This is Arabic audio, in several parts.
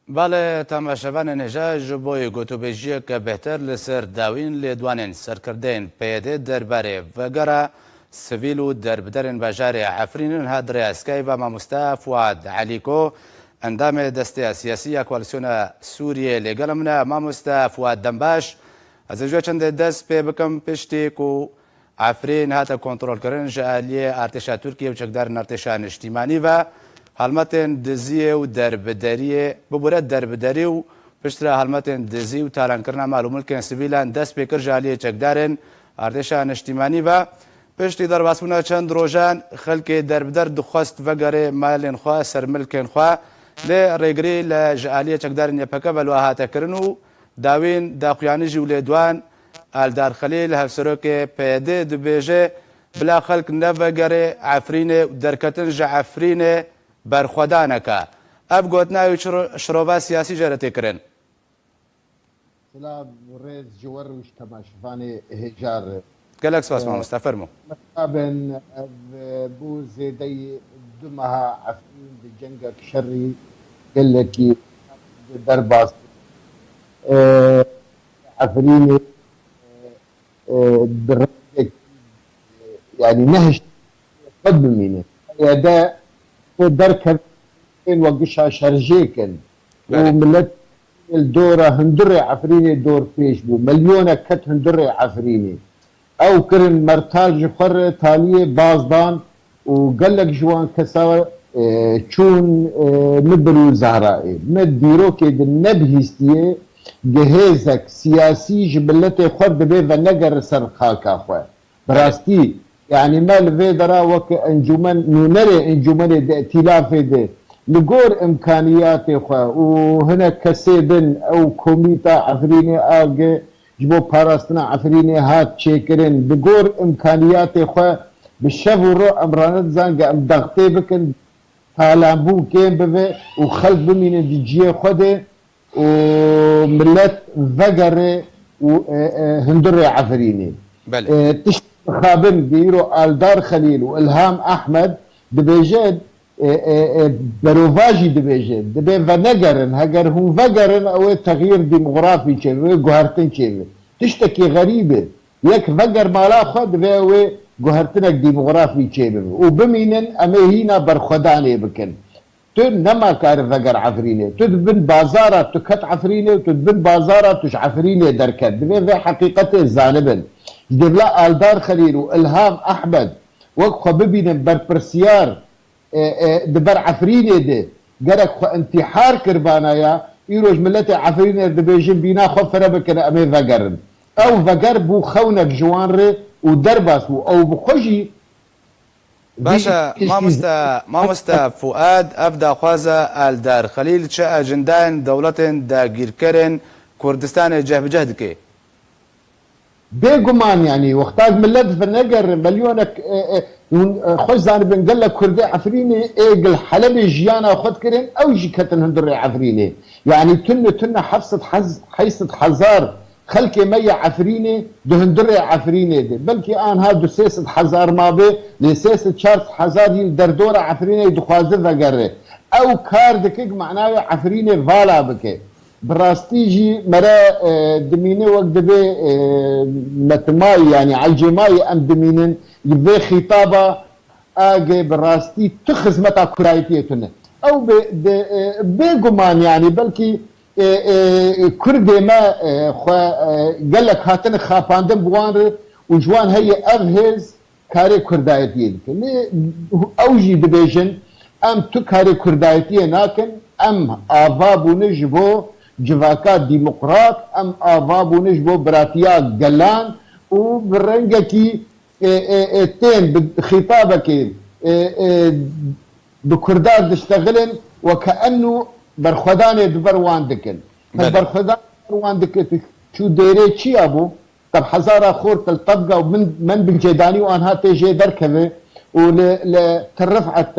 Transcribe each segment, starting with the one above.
بله تماشاوان نهجاج بوی گوتوبیجی که بهتر لسر داوین لیدوانین سرکردین پیاده درباره وگرا سویل و دربدرین بجار عفرین هدر اسکای و ماموستا فواد علیکو اندام دسته سیاسی کوالسیون سوریه لگلمنا ماموستا فواد دنباش از جو چند دست پی بکم پشتی کو عفرین هاتا کنترل کردن جالی ارتشا ترکیه و چکدار ارتشا اجتماعی و هەڵمەتێن دزیە و دەربدەریە ببورە دەربدەری و پشترە هەڵمەتێن دزی و تالانکردنا مال و ملکێن سڤیلان دەست پێکرد ژالیە چەکدارێن ئاردێشا نیشتیمانی بە پشتی دەرباسبوونە چەند ڕۆژان خەڵکێ دەربدەر دخواست vەگەرێ مالێن خوا سەر ملکێن خوا لێ ڕێگری لە ژالیە چەکدارن یەپەکە بەلوا هاتەکردن و داوین داخویانیژی و لێدوان ئالدار خەلیل هەفسەرۆکێ پێدێ دبێژێ بلا خەڵک نەڤەگەرێ عەفرینێ دەرکەتن ژە عەفرینێ برخودانەکە ئەف گوتناوی شرۆڤا سیاسی جەرە تێکردن سلام ڕێز جوەر وش تەماشەوانی هێجار گەلێک سپاس مامۆستا فەرموو مەتابن بوو زێدەی دومەها عەفرین di cengek şerrî gelekî derbas عەفرینê bi rengekî yanî nehiş xwe bimîne de دركبين وقشها شرجيكن وملت الدورة هندري عفريني دور فيش بو مليونة كت هندري عفريني او كرن مرتاج جخر تالية بازدان وقال لك جوان كسا چون نبرو زهرائي مديرو كي نبهستيه جهازك سياسي جبلتي خرد بي ونقر سر خاكا خواه براستي يعني ما لفي درا وك انجمن نونري انجمن ائتلاف ده لغور امكانيات خو وهنا كسبن او كوميتا عفريني اگه جبو باراستنا عفريني هات تشيكرن لغور امكانيات خو بالشفرو امرانت زانگ ام دغتي بكن طالبو كين بي وخلق بمين دي خده وملت فقر وهندري عفريني بله خابن ديرو آلدار خليل والهام احمد دبيجد بروفاجي دبيجد دبي فنقرن هجر هم فقرن او تغيير ديموغرافي شيء جوهرتن شيء تشتكي غريبه يك فقر مالا خد دبي جوهرتنك ديموغرافي شيء وبمينن امهينا برخداني بكن تن نما كار فقر عفريني تدبن بازارة تكت عفريني وتدبن بازارة تش عفريني دركت دبي في حقيقته الزانبن لا آلدار خليل والهام احمد وقخوا ببين بربرسيار دبر عفريني دي قالك خو انتحار كربانايا يروج ملتي عفريني دبيجن بينا خو فربكن امي فقرن او فقر بو خونك جوانري ودرباس او بخوجي باشا مامۆستا فؤاد ئەفدا خوازە ئالدار خەلیل چه ئەجندان دەوڵەتێن داگیرکەرن کوردستانê cehbiceh dike بيقمان يعني وقتاك ملت فنقر مليونك خوش زانبن قال لك كردي عفريني ايقل حلبي جيانا خد كرين او جي كتن هندري عفريني يعني تن حيصة حزار خلكي مية عفريني دو هندري عفريني دي بلكي ان هادو سيسة حزار ما بي لسيسة شارت حزار يل دردورة عفريني دو خوازر ذا او كار دكيك معناوي عفريني فالا بكي براستيجي مرا دميني وقت دبي متماي يعني عالجماي ام دمينن يبي خطابه اجي براستي تخز متى كرايتيتنا او بيقمان يعني بلكي كردي ما قال لك هاتن خافاندن بوان وجوان هي افهز كاري كردايتي اوجي دبيجن ام تو كاري كردايتي ناكن ام افابو نجبو جواكات ديمقراط ام افابو نجبو براتيا قلان وبرنجكي تين بخطابك بكردات تشتغلن وكأنه برخداني دبروان دكن برخدان دبروان دكن شو ديري شي ابو طب حزارة خور تلطبقة ومن بالجيداني وانها تيجي دركبه ولترفعت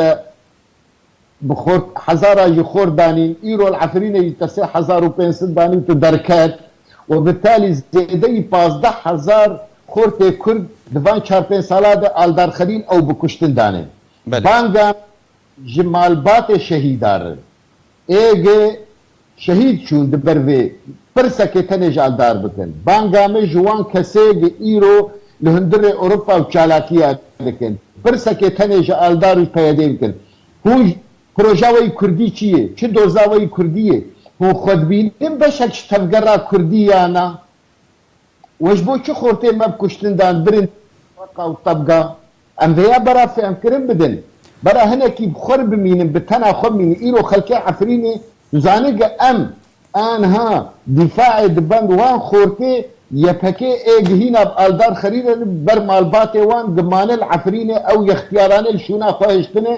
بخور حزارة يخور داني ايرو العفرينة يتسع حزار وبنسل داني تدركات وبالتالي زيدي 15,000 خورتي كرد دفان 4 سالة آلدار خليل او بكشتن داني بانگا جمال بات شهيدار ايجي شهید چون دبروی پرسکه تنج آلدار بکن بانگامه جوان کسی ایرو لهندر اوروپا و چالاکیه بکن پرسکه تنج آلدار و پیاده بکن هو پروژاوی کردی چیه؟ چه دوزاوی کردیه؟ هو خود بینیم بشک تفگرا کردیانا وش بو چه خورته مب کشتن دان برن و طبقا ام ویا برا فهم کرن بدن برا هنا کی بخور بمینم بتنا خو من ایرو خلقه عفرینه زانگه ام انها دفاع دبند وان خورته يبكي اجهينا بالدار خريره بر مالباتي وان قمان العفرينه او يختياران الشونا خوهشتنه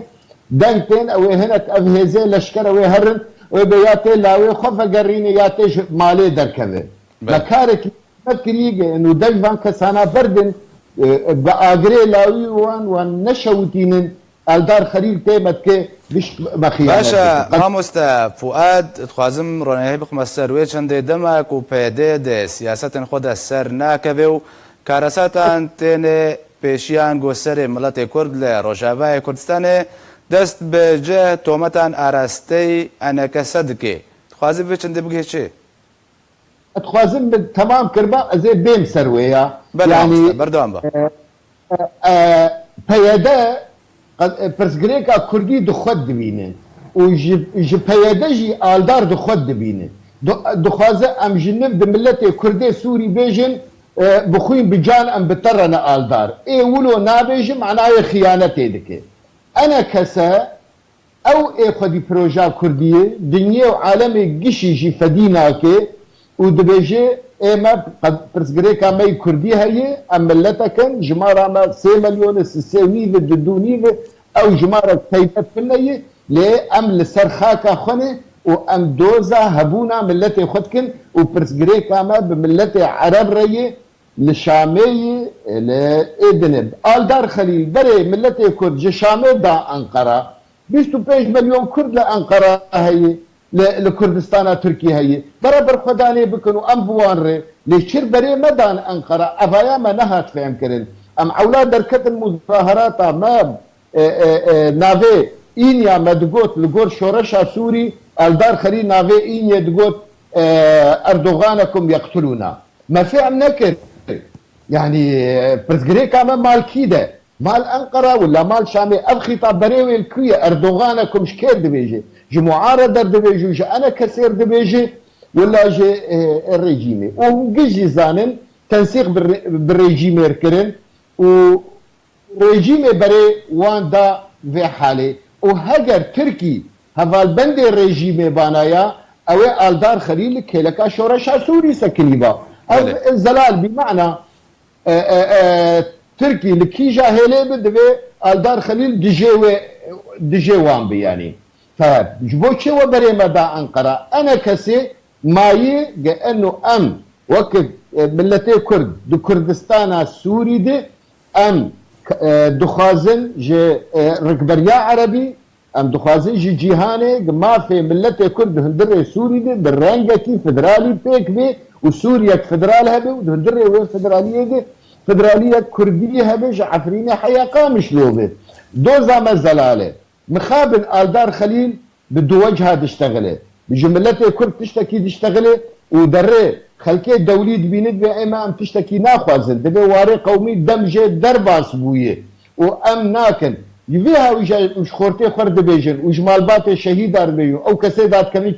دنتين او هنا افهزي لشكر ويهرن وبياتي لاوي خف قريني ياتيش مالي دركبه لكارك فكريجه انه دجفان كسانا بردن باجري لاوي وان نشوتين الدار خرير تيمت كي بش مخيانه باشا مامۆستا فواد دخوازم ڕۆناهی بخمە سەروێ چەندێ دەماک و پێدێ دێ سیاسەتن خۆدا سەر ناکەوێ و کارەساتان تێنێ پێشیان گۆسەرێ مڵەتێ کورد لە ڕۆژاوای کوردستانێ دەست بەجێ تۆمەتان ئاراستەی ئەنەکەسە دکێ دخوازی بێ چەندێ بگێ چێ دخوازم تەمام کردبا ئەزێ بێم سەروەیە يعني بەردەوام بە پەیەدە پرسگرێکا کوردی دخوت دبینن و ji peyede jî aldar dixwet dibînin dixwaze em ji niv di milletê Kurdê Sûrî bêjin bixwîn bi can em bi terrene aldar ê wilo nabêjin manayê xıyanetê dike ene kese ew ê xwedî proja Kurdiyê dinyê û alemê gişî jî fedî nake û dibêje ême pirsgirêka me Kurdî heye em milletekin ji mara me 3 milyonê 3 nîve 2 nîve ew ji mara taybet bineye لێ ئەم لەسەر خاکە خۆنێ و ئەم دۆزە هەبوونا ملەتێ خودکن و پرسگرێکامە بە ملەتێ عەرەب ڕێیە لە شامەیە لە ئێدنێ ئالدار خەلیل بەرێ ملەتێ کورد ji شامێ دا ئەنقەرە 25 مليون کورد لە ئەنقەرە هەیە لە کوردستانە تورکی هەیە بەرەبەر خۆدانێ بکن و ئەم بوان ڕێ لێ چر بەرێ مەدان ئەنقەرە ئەڤایامە نەهات فێمکردن ئەم عەولا دەرکەتن مزاهراتە مە ناوێ اینیا مدگوت لگور شورشا سوری الدار خری ناوی اینیا دگوت اردوغانکم یقتلونا ما فهم نکر يعني برزقري كمان مال كيده مال انقره ولا مال شامي اف خطاب بريوي الكويه اردوغانكم شكير دبيجي جي معارضه دبيجي جي انا كثير دبيجي ولا جي الريجيمي وجي زانن تنسيق بالريجيمي يركرن وريجيمي بري وان دا في حالي وهجر تركي هفالبند الرجيم بانايا او الدار خليل كيلكا شورشا سوري سكنيبا الزلال بمعنى تركي لكيجا هيلي بدوي الدار خليل دجي وان بي يعني فجبوتشي وبريما دا انقره انا كسي ماي انه ام وقت ملتي كرد دو كردستان السوري دي ام دخوازن جي ركبريا عربي ام دخوازن جي جيهاني ما في ملت كرد هندر سوري دي بالرنجة فدرالي بيك بي وسوريا فدرال هبي وهندر وين فدرالية دي فدرالية كردية هبي عفريني حياقا مش لوبي دوزا مزلالة مخابن آلدار خليل بده وجهها تشتغله بيجي ملت كرد تشتكي تشتغله ودري خلكي دولي دبينت بأيما ام تشتكي ناخوازن دبي واري قومي دمجي درباس بويه وام ناكن يفيها وش خورتي خورد بيجن وش مالباتي شهيد اربيو او كسي دات كمي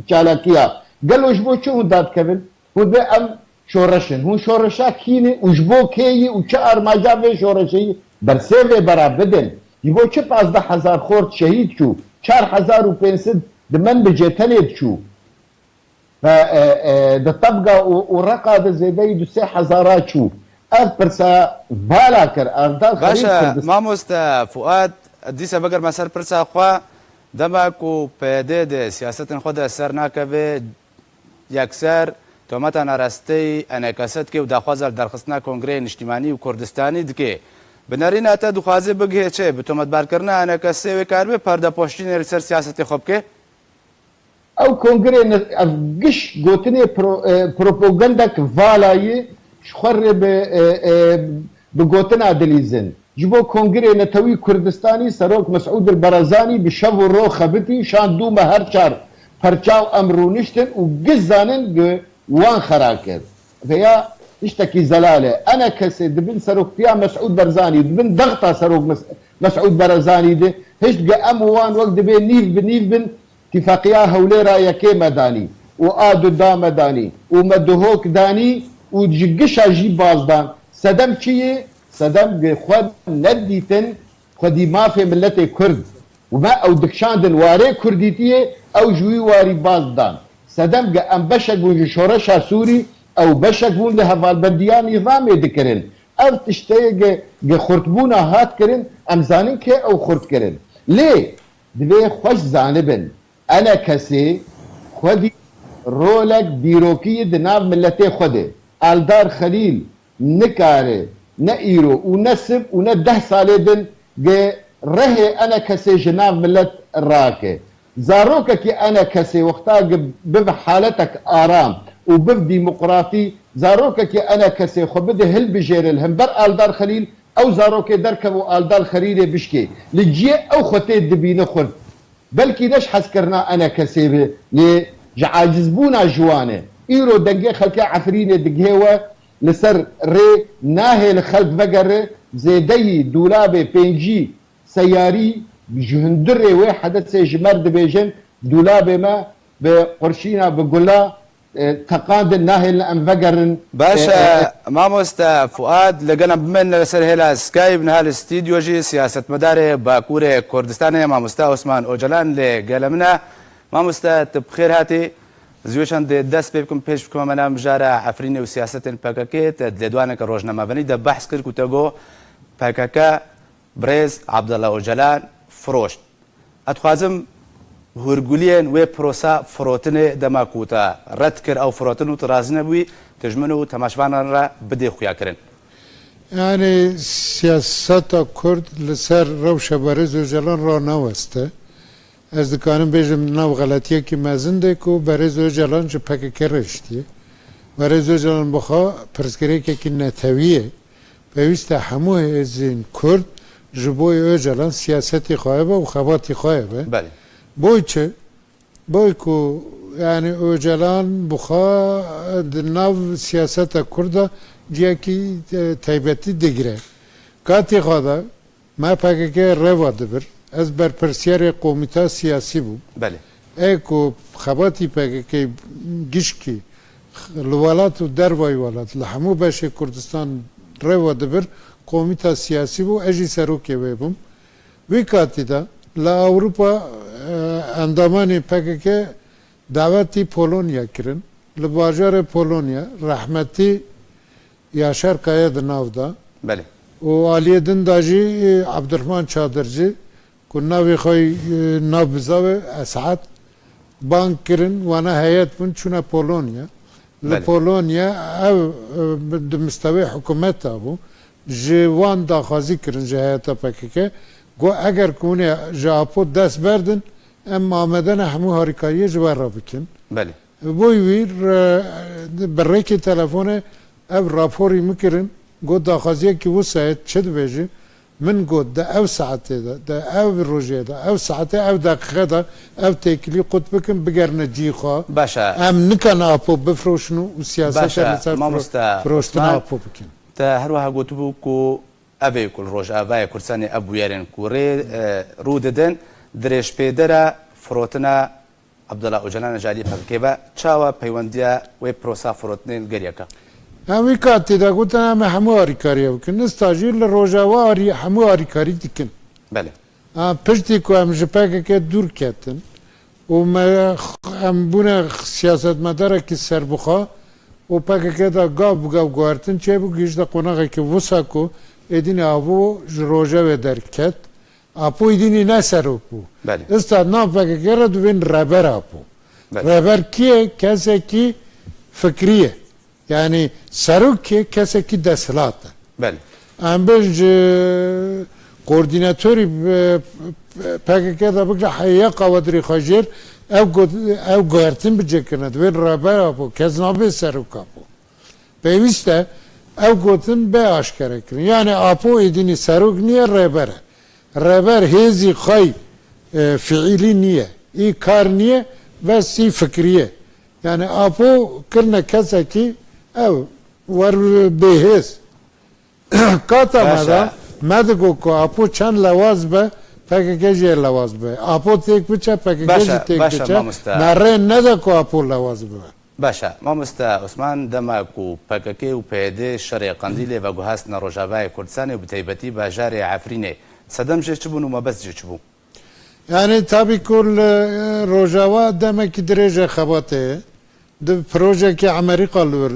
تشالاكيا قالوا وش بو شو دات كمل هو بي ام شورشن هو شورشا كيني وش بو كي وشار ما جابي شورشي برسيفي برا بدن يبو چه 15000 خورد شهيد شو 4500 دمن بجيتنيد شو ده طبقه ورقه ده زيدي دو 3000 شو برسا بالا كر اردال باشا مامۆستا فؤاد دیسە بەگەر مەسەر پرسا خوا دەماک و پێدێ دێ سیاسەتن خۆدا سەر ناکەوێ یەکسەر تۆمەتان ئاراستەی ئەنەکەسەت کێ و داخوازە دەرخستنا کۆنگرەی نیشتیمانی و کوردستانی دکێ بنەریناتە دوخوازێ بگهێچێ بە تۆمەتبارکردنا ئەنەکەسێ وێ کاربێ پەردەپۆشتنی سەر سیاسەتی خۆ بکێ او كونغري قش قوتني بروباغندا فالاي شخر بقوتنا دليزن جبو كونغري نتوي كردستاني سروك مسعود البرزاني بشو الرو خبتي شان دوما هرشار پرچاو امرونشتن و گزانن وان خراكر فيا اشتكي زلاله انا كسي دبن سروق فيها مسعود برزاني دبن ضغطه سروق مسعود برزاني ده هش اموان وقت بين نيف بن اتفاقيا هوليرا يكي مداني وآدو دا مداني ومدهوك داني وجيقشا جي بازدان سدم چيه سدم خود نديتن خودي ما في ملتي كرد وما او دكشاندن واري كرديتيه او جوي واري بازدان سدم ام بشك بون شورشا سوري او بشك بون لهفال بنديان نظامي دكرن او تشتيه خرطبونا هات كرن ام زانن كي او خرط كرن ليه دبي خوش زانبن انا كسي خودي رولك ديروكي دناف ملتي خودي الدار خليل نكاري نئيرو ونسب وندة سالدن رهي انا كسي جناف ملت راكي زاروكا كي انا كسي وقتا بف حالتك ارام وبف ديمقراطي زاروكا كي انا كسي خبده هل بجير الهمبر الدار خليل او زاروكي دركبو الدار خليل بشكي لجي او خطي دبين خل بلكي ليش حسكرنا انا كسي عاجزبونا جوانه ايرو دنجي خلقي عفرينه دقهوه لسر ري ناهي لخلق فقر زيدي دولابي بينجي سياري جهندري وي حدث جمر دبيجن دولابي ما بقرشينا بقولا تقاند الناهي لأنفقر باشا ماموستا فؤاد لقنا بمن لسر هلا سكايب نهال استديو جي سياسة مداري باكوري كردستاني ماموستا عثمان اوجلان لقلمنا ماموستا تبخير هاتي زويشان دست بكم پیش بكم انا مجارة عفريني وسياسة باكاكيت لدوانك روجنامه بني ده بحث كر كتاغو باكاكا بريز عبد الله اوجلان فروشت اتخازم هورگولين و پروسا فروتنه دماكوتا رد كر او فروتن وترازنه بوي تجمنو تماشوانا را بدي خويا كرن يعني سياسة كرد لسر روشة بريز اوجلان را نوسته از دکانم بیشم نو غلطیه که مزنده کو برای اوجلان چه پک کرشتی برای اوجلان بخوا پرسکری که نتویه بیست همه از این کرد جبوی اوجلان سیاستی خواهبه و خواهاتی خواهبه بله بوی چه بوی کو یعنی اوجلان بخوا نو سیاست کرده جیا کی تایبتی دگره کاتی خواهد ما پک که روا دبر از بر پرسیار قومیتا سیاسی بود. بله. ایکو خباتی پاکی که گیشکی لولات و دروای ولات لحمو باشه کردستان رو دبر قومیتا سیاسی بود. اجی سروکی بیبم. ویکاتی دا لا اروپا اندامانی پاکی که دعوتی پولونیا کرن. لباجار پولونیا رحمتی یاشار کاید ناو دا. بله. و علی دنداجی عبدالرحمن چادرجی كنا بخوي نابزاوي اسعد بانكرن وانا هيئت من شنا بولونيا لبولونيا او بمستوى حكومتها ابو جوان دا خازي كرن جهاتا باكيكا جو اگر كوني جابو دست بردن اما آمدن همو هاريكاريه جوار را بكن بله بوي وير بريكي تلفونه او رابوري مكرن جو دا خازيه كي وسعت شد بيجي من قد ده او ساعته ده او روجه ده او ساعته او دقيقه ده او تكلي قد بكم بقرنا جيخا باشا ام نكن ابو بفروشنو وسياسه باشا ما فروشنا ابو بكن تا هروها قوتبو كو ابي كل روج اباي كرساني ابو يارين كوري روددن دريش بيدرا فروتنا عبد الله اوجلان جالي فكيبا تشاوا بيونديا وي بروسا فروتنين غريكا همي كاتي دا قلت انا محمواري كاري وكن نستاجير للروجاواري حمواري كاري ديكن بله پشتی کو ام جپاک که دور کتن و ما ام بونه سیاست مداره که سر بخوا و پاک که دا گاب گوارتن چه بو گیش دا قناقه که وسا کو ادین آبو روجا و درکت اپو ادینی نسر اپو بله استاد نا پاک که را دوین ربر اپو ربر کیه کسی کی فکریه yani sarık ki keseki deslata. Bel. Ambej koordinatörü PKK'da bugün hayya kavadri khajir ev goertin bicekene ve rabar bu keznabe sarık bu. Peviste ev gotin be aşkara kirin. Yani apo edini sarık niye rabar? Rabar hezi khay fiili niye? İyi kar niye? ve si fikriye. Yani apo kırne keseki ev var behiz. Katamada medigo ko apo çan lawaz be PKK jê lawaz be. Apo tek biçe PKK jî tek biçe. Nare ne de ko apo lawaz be. باشە مامۆستا عوسمان دەماک و پەکەکەی و پێدێ شەڕێ قەندیلێ بە گوهاستنە ڕۆژاوای کوردستانی و بتەیبەتی باژارێ عەفرینێ سەدەمژێ چ بوون و مەبەستجێ چ بوو؟ Yani tabii kul Rojava demek ki derece xebate de proje ki Amerika lur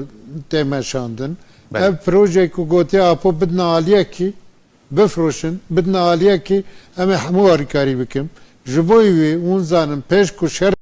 temeşandın. Ev proje ki gote apo bidna aliye ki bifroşun bidna aliye ki eme hamu arikari bikim. Jiboyi ve unzanın peş ku şer